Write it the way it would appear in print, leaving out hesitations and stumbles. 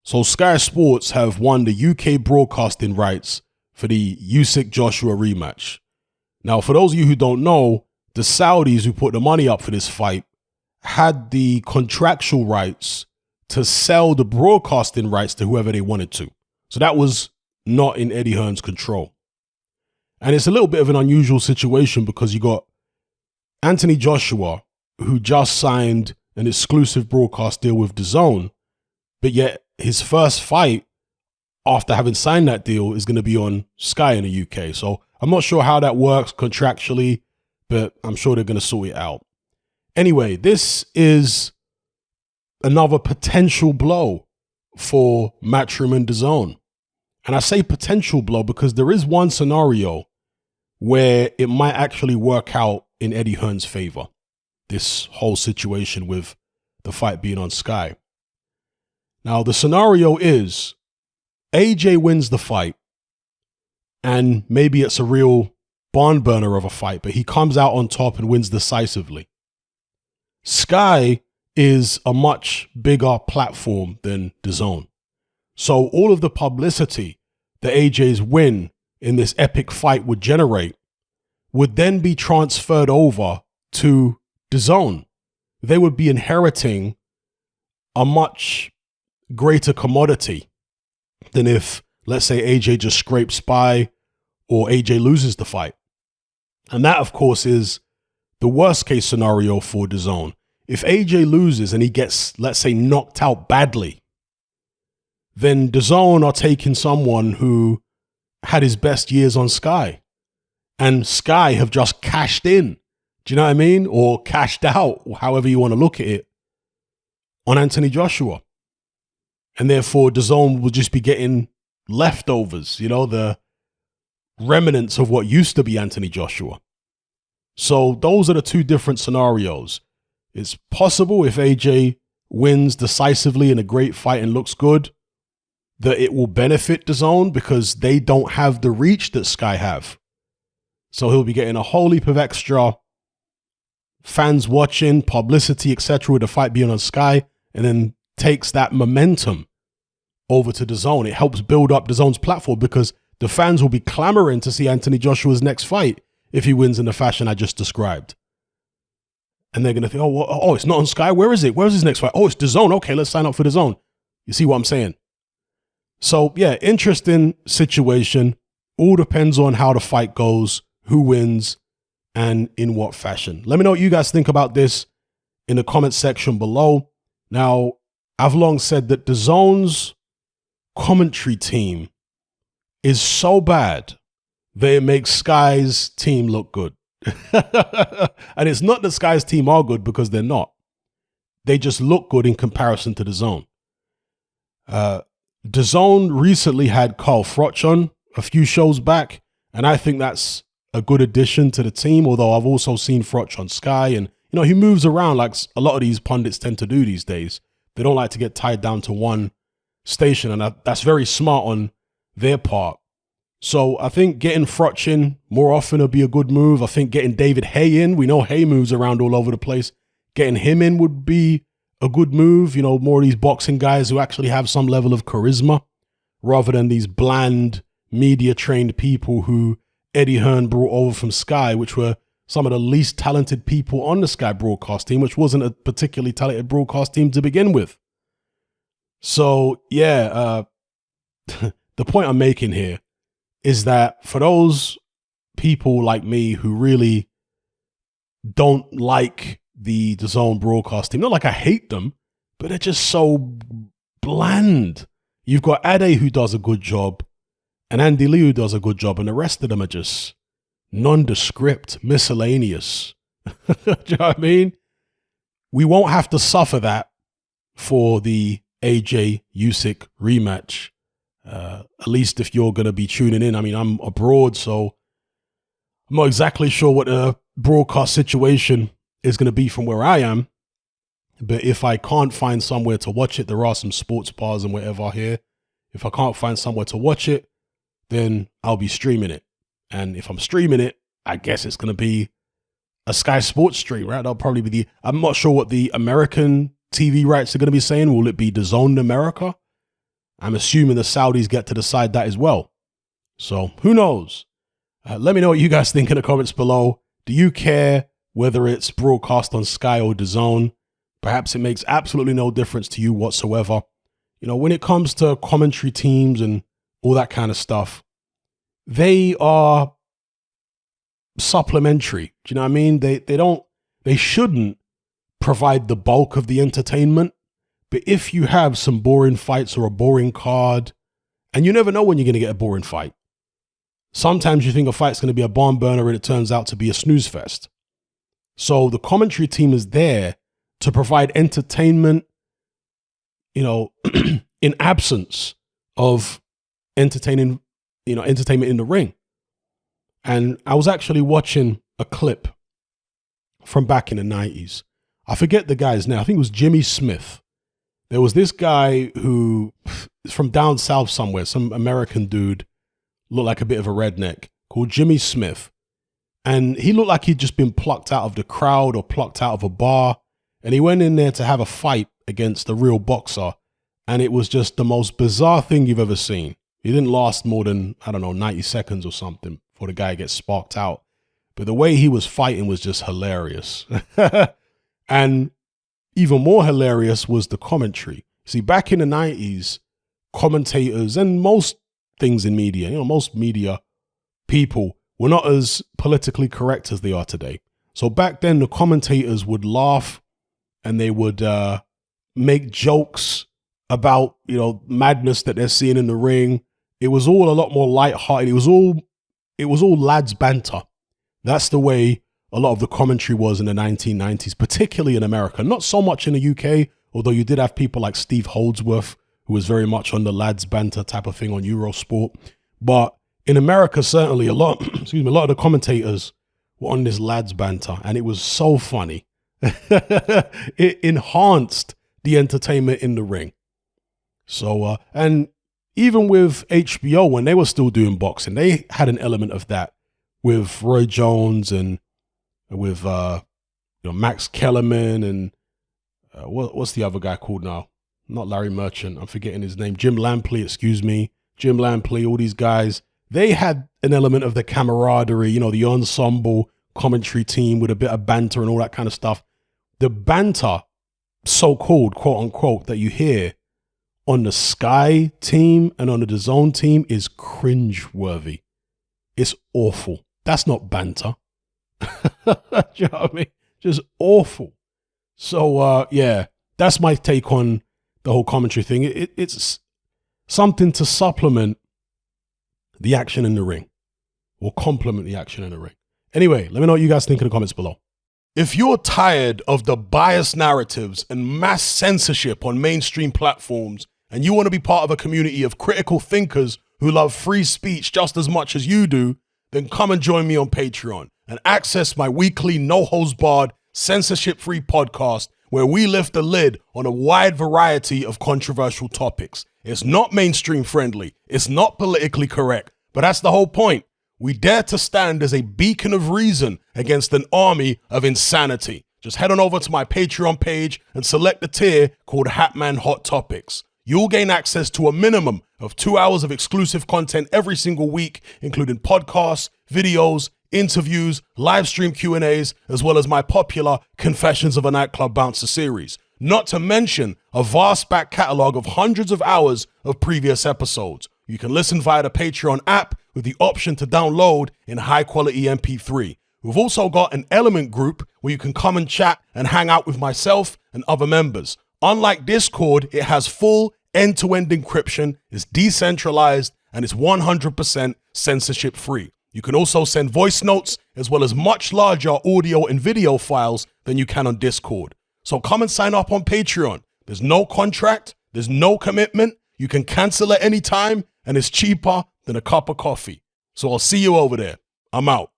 So Sky Sports have won the UK broadcasting rights for the Usyk Joshua rematch. Now, for those of you who don't know, the Saudis who put the money up for this fight had the contractual rights to sell the broadcasting rights to whoever they wanted to. So that was not in Eddie Hearn's control. And it's a little bit of an unusual situation because you got Anthony Joshua, who just signed an exclusive broadcast deal with Dazn, but yet his first fight after having signed that deal is going to be on Sky in the UK. So I'm not sure how that works contractually, but I'm sure they're going to sort it out. Anyway, this is another potential blow for Matchroom and Dazn. And I say potential blow because there is one scenario where it might actually work out in Eddie Hearn's favor. This whole situation with the fight being on Sky. Now, the scenario is AJ wins the fight, and maybe it's a real barn burner of a fight, but he comes out on top and wins decisively. Sky is a much bigger platform than Dazn. So all of the publicity that AJ's win in this epic fight would generate would then be transferred over to Dazn. They would be inheriting a much greater commodity than if, let's say, AJ just scrapes by or AJ loses the fight. And that, of course, is the worst case scenario for Dazn. If AJ loses and he gets, let's say, knocked out badly, then Dazn are taking someone who had his best years on Sky. And Sky have just cashed in, do you know what I mean? Or cashed out, however you want to look at it, on Anthony Joshua. And therefore, Dazn will just be getting leftovers, you know, the remnants of what used to be Anthony Joshua. So those are the two different scenarios. It's possible if AJ wins decisively in a great fight and looks good, that it will benefit Dazn because they don't have the reach that Sky have. So he'll be getting a whole heap of extra fans watching, publicity, etc. with the fight being on Sky, and then takes that momentum over to Dazn. It helps build up Dazn's platform because the fans will be clamoring to see Anthony Joshua's next fight if he wins in the fashion I just described. And they're going to think, oh, it's not on Sky. Where is it? Where's his next fight? Oh, it's Dazn. Okay, let's sign up for Dazn. You see what I'm saying? So yeah, interesting situation. All depends on how the fight goes, who wins, and in what fashion. Let me know what you guys think about this in the comment section below. Now, I've long said that Dazn's commentary team is so bad that it makes Sky's team look good. And it's not that Sky's team are good because they're not. They just look good in comparison to Dazn. Dazn recently had Carl Froch on a few shows back, and I think that's a good addition to the team, although I've also seen Froch on Sky, and you know, he moves around like a lot of these pundits tend to do these days. They don't like to get tied down to one station, and that's very smart on their part. So I think getting Froch in more often would be a good move. I think getting David Haye in, we know Haye moves around all over the place. Getting him in would be a good move. You know, more of these boxing guys who actually have some level of charisma rather than these bland media trained people who Eddie Hearn brought over from Sky, which were some of the least talented people on the Sky broadcast team, which wasn't a particularly talented broadcast team to begin with. So yeah, the point I'm making here is that for those people like me who really don't like the Dazn broadcast team, not like I hate them, but they're just so bland. You've got Ade who does a good job, and Andy Lee who does a good job, and the rest of them are just nondescript, miscellaneous. Do you know what I mean? We won't have to suffer that for the AJ Usyk rematch. At least if you're going to be tuning in. I mean, I'm abroad, so I'm not exactly sure what the broadcast situation is going to be from where I am. But if I can't find somewhere to watch it, there are some sports bars and whatever here. If I can't find somewhere to watch it, then I'll be streaming it. And if I'm streaming it, I guess it's going to be a Sky Sports stream, right? That'll probably be I'm not sure what the American TV rights are going to be saying. Will it be DAZN America? I'm assuming the Saudis get to decide that as well. So who knows? Let me know what you guys think in the comments below. Do you care whether it's broadcast on Sky or Dazn? Perhaps it makes absolutely no difference to you whatsoever. You know, when it comes to commentary teams and all that kind of stuff, they are supplementary. Do you know what I mean? They shouldn't provide the bulk of the entertainment. But if you have some boring fights or a boring card, and you never know when you're going to get a boring fight. Sometimes you think a fight's going to be a barn burner and it turns out to be a snooze fest. So the commentary team is there to provide entertainment, you know, in absence of entertainment in the ring. And I was actually watching a clip from back in the 90s. I forget the guy's name. I think it was Jimmy Smith. There was this guy who is from down south somewhere, some American dude, looked like a bit of a redneck, called Jimmy Smith. And he looked like he'd just been plucked out of the crowd or plucked out of a bar. And he went in there to have a fight against a real boxer. And it was just the most bizarre thing you've ever seen. He didn't last more than, 90 seconds or something before the guy gets sparked out. But the way he was fighting was just hilarious. And even more hilarious was the commentary. See, back in the 90s, commentators and most things in media, most media people were not as politically correct as they are today. So back then, the commentators would laugh and they would make jokes about, madness that they're seeing in the ring. It was all a lot more lighthearted. It was all lads banter. That's the way a lot of the commentary was in the 1990s, particularly in America. Not so much in the UK, although you did have people like Steve Holdsworth, who was very much on the lads banter type of thing on Eurosport. But in America, certainly a lot of the commentators were on this lads banter, and it was so funny. It enhanced the entertainment in the ring. So, and even with HBO, when they were still doing boxing, they had an element of that with Roy Jones and with Max Kellerman and what's the other guy called now? Not Larry Merchant. I'm forgetting his name. Jim Lampley, Jim Lampley, all these guys. They had an element of the camaraderie, the ensemble commentary team with a bit of banter and all that kind of stuff. The banter, so-called, quote unquote, that you hear on the Sky team and on the Dazn team is cringe-worthy. It's awful. That's not banter. Do you know what I mean? Just awful. So, yeah, that's my take on the whole commentary thing. It's something to supplement the action in the ring or complement the action in the ring. Anyway, let me know what you guys think in the comments below. If you're tired of the biased narratives and mass censorship on mainstream platforms and you want to be part of a community of critical thinkers who love free speech just as much as you do, then come and join me on Patreon and access my weekly no-holds-barred, censorship-free podcast where we lift the lid on a wide variety of controversial topics. It's not mainstream friendly, it's not politically correct, but that's the whole point. We dare to stand as a beacon of reason against an army of insanity. Just head on over to my Patreon page and select the tier called Hatman Hot Topics. You'll gain access to a minimum of 2 hours of exclusive content every single week, including podcasts, videos, interviews, live stream Q&As, as well as my popular Confessions of a Nightclub Bouncer series. Not to mention a vast back catalog of hundreds of hours of previous episodes. You can listen via the Patreon app with the option to download in high quality MP3. We've also got an Element group where you can come and chat and hang out with myself and other members. Unlike Discord, it has full end-to-end encryption, is decentralized, and is 100% censorship free. You can also send voice notes as well as much larger audio and video files than you can on Discord. So come and sign up on Patreon. There's no contract, there's no commitment. You can cancel at any time, and it's cheaper than a cup of coffee. So I'll see you over there. I'm out.